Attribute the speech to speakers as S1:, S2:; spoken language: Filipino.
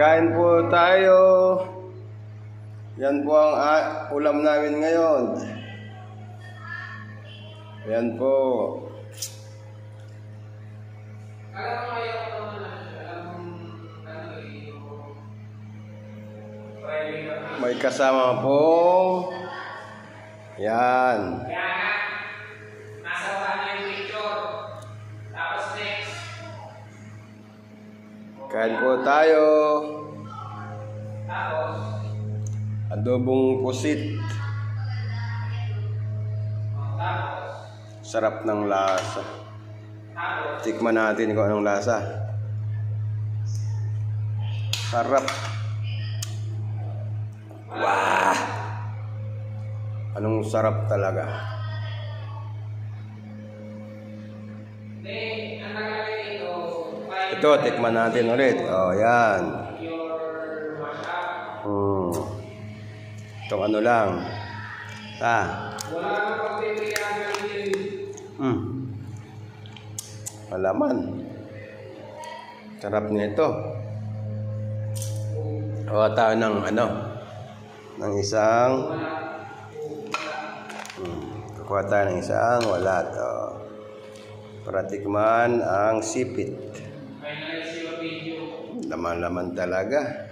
S1: Kain po tayo. Yan po ang ulam namin ngayon. Yan po. May kasama po. Yan.
S2: Nasa wala na yung picture. Tapos next.
S1: Kain po tayo.
S2: Tapos.
S1: Adobong pusit.
S2: Tapos.
S1: Sarap ng lasa.
S2: Tapos.
S1: Tikman natin kung anong lasa. Sarap. Wah! Anong sarap talaga. Ito, tikman natin ulit. Oh, yan. Itong ano lang. Malaman. Sarap nito. O, tayo ng ano. Ng isang. Kukuha tayo ng isang walat. Para tikman ang sipit. Laman-laman talaga.